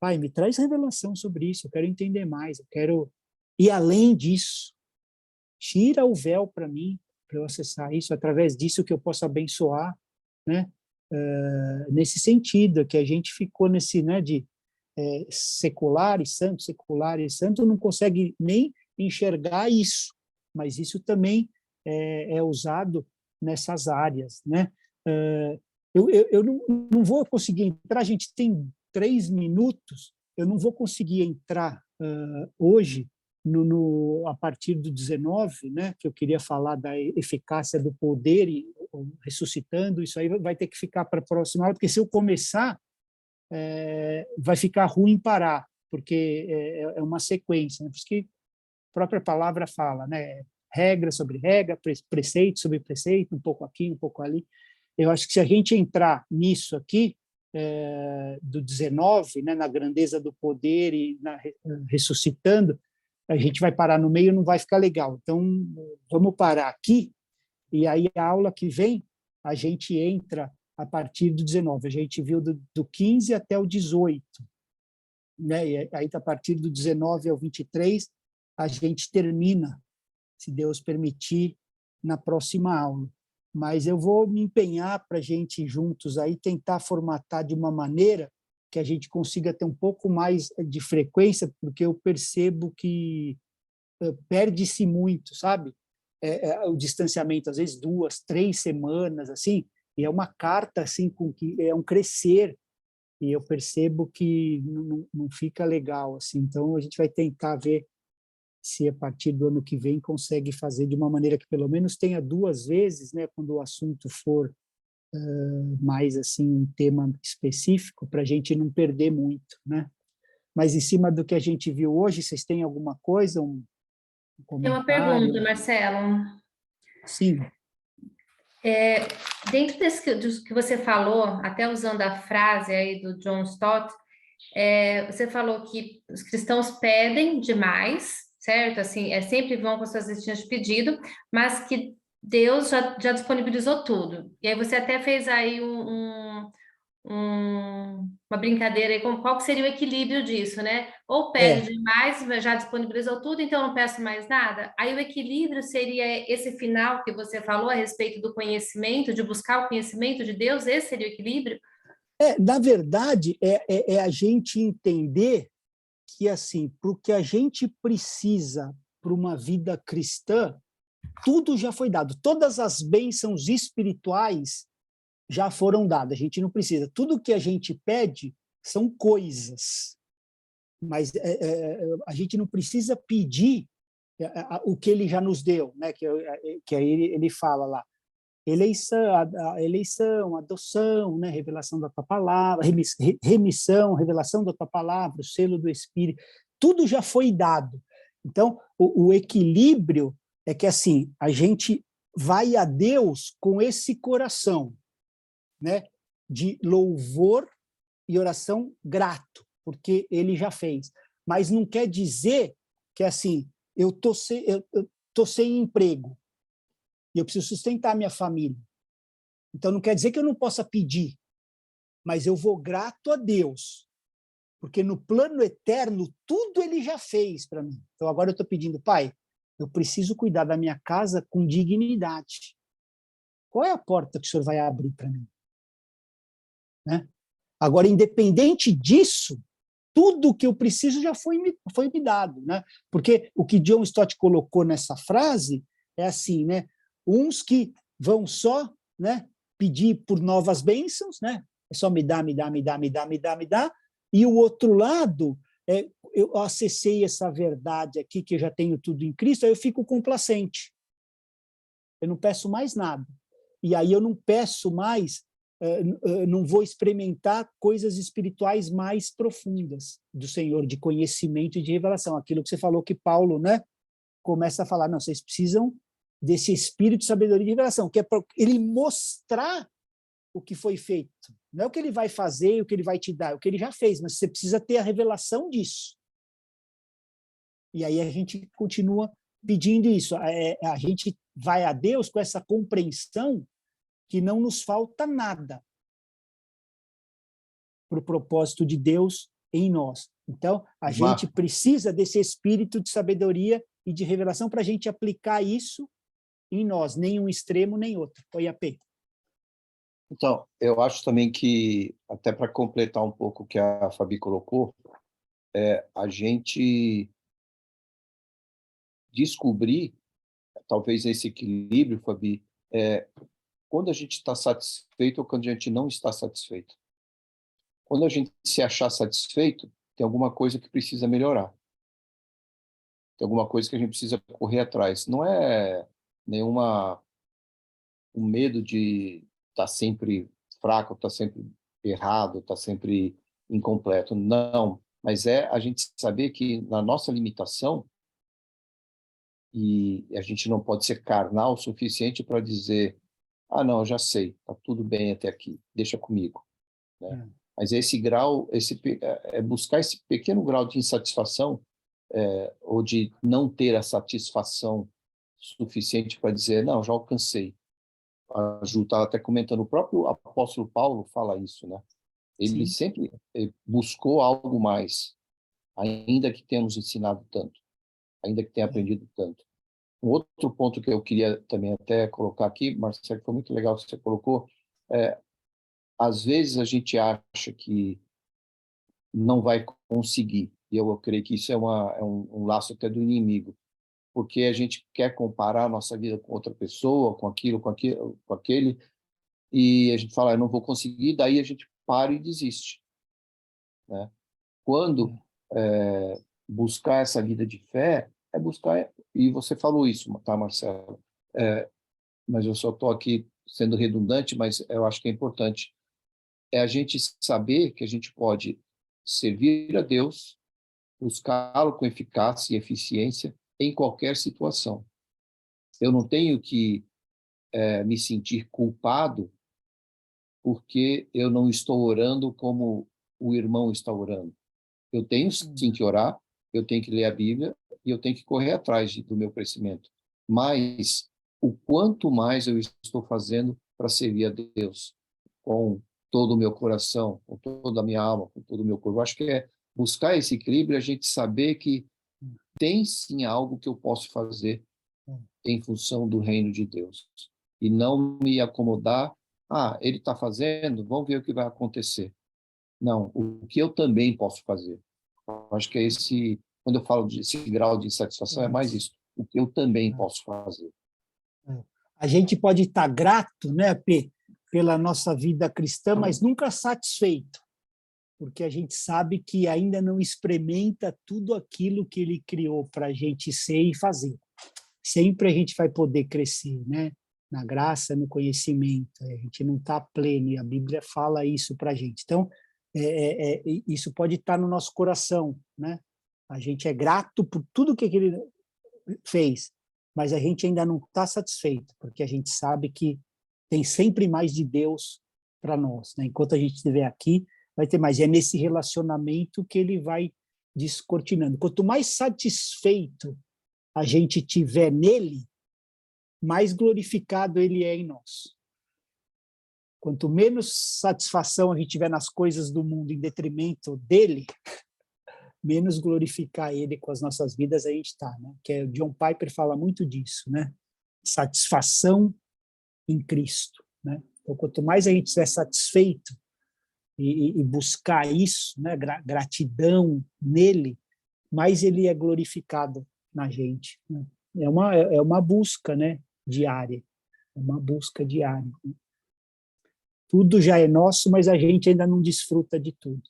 Pai, me traz revelação sobre isso, eu quero entender mais, eu quero ir além disso. Tira o véu para mim, para eu acessar isso, através disso que eu possa abençoar, né? Nesse sentido, que a gente ficou nesse, né, de secular e santo, não consegue nem enxergar isso, mas isso também é usado nessas áreas, né? Eu não vou conseguir entrar, a gente tem 3 minutos, eu não vou conseguir entrar hoje a partir do 19, né, que eu queria falar da eficácia do poder ressuscitando, isso aí vai ter que ficar para a próxima aula, porque se eu começar, vai ficar ruim parar, porque é uma sequência, né? Por isso que a própria palavra fala, né? Regra sobre regra, preceito sobre preceito, um pouco aqui, um pouco ali. Eu acho que se a gente entrar nisso aqui, do 19, né, na grandeza do poder e ressuscitando, a gente vai parar no meio e não vai ficar legal. Então, vamos parar aqui, e aí a aula que vem, a gente entra a partir do 19. A gente viu do 15 até o 18. Né? E aí, a partir do 19 ao 23, a gente termina, se Deus permitir, na próxima aula. Mas eu vou me empenhar para a gente juntos aí tentar formatar de uma maneira que a gente consiga ter um pouco mais de frequência, porque eu percebo que perde-se muito, sabe? O distanciamento, às vezes 2, 3 semanas, assim, e é uma carta assim com que é um crescer, e eu percebo que não fica legal, assim. Então a gente vai tentar ver se a partir do ano que vem consegue fazer de uma maneira que pelo menos tenha 2 vezes, né, quando o assunto for mais assim um tema específico, para a gente não perder muito, né? Mas em cima do que a gente viu hoje, vocês têm alguma coisa, um Tem uma comentário? pergunta, Marcelo. Sim. Dentro disso que você falou, até usando a frase aí do John Stott, você falou que os cristãos pedem demais, certo? Assim, sempre vão com suas listinhas de pedido, mas que Deus já disponibilizou tudo. E aí você até fez aí uma brincadeira aí com qual que seria o equilíbrio disso, né? Ou pede demais, mas já disponibilizou tudo, então eu não peço mais nada. Aí o equilíbrio seria esse final que você falou a respeito do conhecimento, de buscar o conhecimento de Deus, esse seria o equilíbrio? Na verdade, é a gente entender que, assim, para o que a gente precisa para uma vida cristã, tudo já foi dado. Todas as bênçãos espirituais já foram dadas. A gente não precisa. Tudo que a gente pede são coisas, mas a gente não precisa pedir o que ele já nos deu, né? Que aí ele fala lá, eleição, adoção, né? Revelação da tua palavra, remissão, revelação da tua palavra, o selo do Espírito, tudo já foi dado. Então, o equilíbrio é que, assim, a gente vai a Deus com esse coração, né? De louvor e oração grato, porque ele já fez. Mas não quer dizer que, assim, eu tô sem emprego e eu preciso sustentar minha família. Então, não quer dizer que eu não possa pedir, mas eu vou grato a Deus, porque no plano eterno, tudo ele já fez para mim. Então, agora eu estou pedindo, Pai, eu preciso cuidar da minha casa com dignidade. Qual é a porta que o Senhor vai abrir para mim? Né? Agora, independente disso, tudo que eu preciso já foi me dado, né? Porque o que John Stott colocou nessa frase é assim, né? Uns que vão só, né, pedir por novas bênçãos, né? É só me dá, me dá, me dá, me dá, me dá, me dá. E o outro lado, eu acessei essa verdade aqui, que eu já tenho tudo em Cristo, aí eu fico complacente. Eu não peço mais nada. E aí eu não peço mais, não vou experimentar coisas espirituais mais profundas do Senhor, de conhecimento e de revelação. Aquilo que você falou que Paulo, né, começa a falar, não, vocês precisam desse espírito de sabedoria e de revelação, que é para ele mostrar o que foi feito. Não é o que ele vai fazer, o que ele vai te dar, é o que ele já fez, mas você precisa ter a revelação disso. E aí a gente continua pedindo isso. A gente vai a Deus com essa compreensão que não nos falta nada para o propósito de Deus em nós. Então, a gente precisa desse espírito de sabedoria e de revelação para a gente aplicar isso em nós, nem um extremo nem outro. Oi, AP. Então, eu acho também que, até para completar um pouco o que a Fabi colocou, a gente descobrir, talvez esse equilíbrio, Fabi, quando a gente está satisfeito ou quando a gente não está satisfeito. Quando a gente se achar satisfeito, tem alguma coisa que precisa melhorar. Tem alguma coisa que a gente precisa correr atrás. Não é nenhuma um medo de estar sempre fraco, estar sempre errado, estar sempre incompleto. Não, mas é a gente saber que na nossa limitação, e a gente não pode ser carnal o suficiente para dizer, ah, não, eu já sei, está tudo bem até aqui, deixa comigo, né? Mas esse grau, é buscar esse pequeno grau de insatisfação, ou de não ter a satisfação suficiente para dizer, não, já alcancei. A Ju estava até comentando, o próprio apóstolo Paulo fala isso, né? Ele Sim. sempre buscou algo mais, ainda que tenhamos ensinado tanto, ainda que tenha aprendido tanto. Um outro ponto que eu queria também até colocar aqui, Marcelo, foi muito legal que você colocou, às vezes a gente acha que não vai conseguir, e eu creio que isso é um laço até do inimigo, porque a gente quer comparar a nossa vida com outra pessoa, com aquilo, com aquele, e a gente fala, eu não vou conseguir, daí a gente para e desiste, né? Quando buscar essa vida de fé, é buscar, e você falou isso, tá, Marcelo? Mas eu só estou aqui sendo redundante, mas eu acho que é importante, é a gente saber que a gente pode servir a Deus, buscá-lo com eficácia e eficiência em qualquer situação. Eu não tenho que me sentir culpado porque eu não estou orando como o irmão está orando. Eu tenho sim que orar, eu tenho que ler a Bíblia e eu tenho que correr atrás do meu crescimento. Mas o quanto mais eu estou fazendo para servir a Deus com todo o meu coração, com toda a minha alma, com todo o meu corpo. Eu acho que é buscar esse equilíbrio, a gente saber que tem sim algo que eu posso fazer em função do reino de Deus. E não me acomodar, ele está fazendo, vamos ver o que vai acontecer. Não, o que eu também posso fazer. Eu acho que é esse, quando eu falo desse grau de insatisfação, é mais isso. O que eu também posso fazer. A gente pode estar grato, né, P, pela nossa vida cristã, mas nunca satisfeito, porque a gente sabe que ainda não experimenta tudo aquilo que ele criou para a gente ser e fazer. Sempre a gente vai poder crescer, né? Na graça, no conhecimento. A gente não está pleno, e a Bíblia fala isso para a gente. Então, isso pode estar no nosso coração, né? A gente é grato por tudo que ele fez, mas a gente ainda não está satisfeito, porque a gente sabe que tem sempre mais de Deus para nós, né? Enquanto a gente estiver aqui, vai ter mais. E é nesse relacionamento que ele vai descortinando. Quanto mais satisfeito a gente tiver nele, mais glorificado ele é em nós. Quanto menos satisfação a gente tiver nas coisas do mundo em detrimento dele, menos glorificar ele com as nossas vidas a gente está, né? Que o John Piper fala muito disso, né? Satisfação em Cristo, né? Então, quanto mais a gente estiver satisfeito e buscar isso, né? Gratidão nele, mais ele é glorificado na gente, né? É uma busca, né? Diária, é uma busca diária. Tudo já é nosso, mas a gente ainda não desfruta de tudo.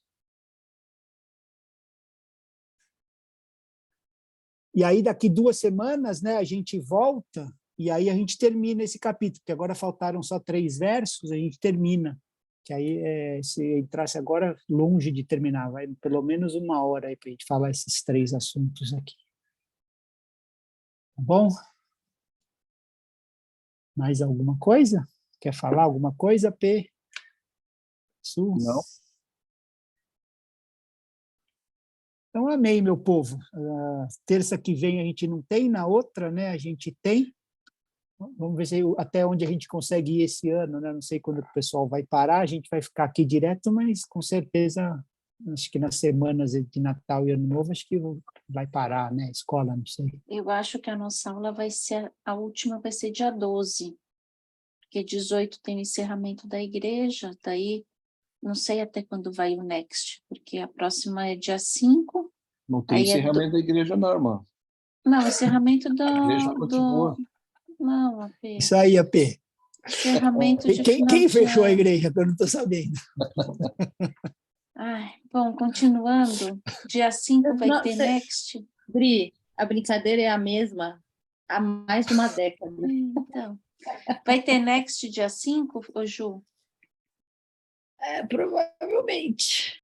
E aí, daqui 2 semanas, né, a gente volta e aí a gente termina esse capítulo, porque agora faltaram só 3 versos, a gente termina. Que aí, se entrasse agora, longe de terminar, vai pelo menos 1 hora aí para a gente falar esses 3 assuntos aqui. Tá bom? Mais alguma coisa? Quer falar alguma coisa, P? Su? Não. Então, amém, meu povo. Terça que vem a gente não tem, na outra, né, a gente tem. Vamos ver até onde a gente consegue ir esse ano, né? Não sei quando o pessoal vai parar, a gente vai ficar aqui direto, mas com certeza, acho que nas semanas de Natal e Ano Novo, acho que vai parar, né? Escola, não sei. Eu acho que a nossa aula vai ser, a última vai ser dia 12, porque 18 tem o encerramento da igreja, daí não sei até quando vai o Next, porque a próxima é dia 5. Não tem encerramento da igreja, não, irmã. Não, encerramento A igreja continua. Não, AP. Isso aí, AP. Encerramento de Quem final fechou a de ano. igreja, que eu não estou sabendo? Ai, bom, continuando, dia 5 vai ter Next. Bri, a brincadeira é a mesma há mais de uma década. Então, Vai ter Next dia 5, ô Ju? Provavelmente.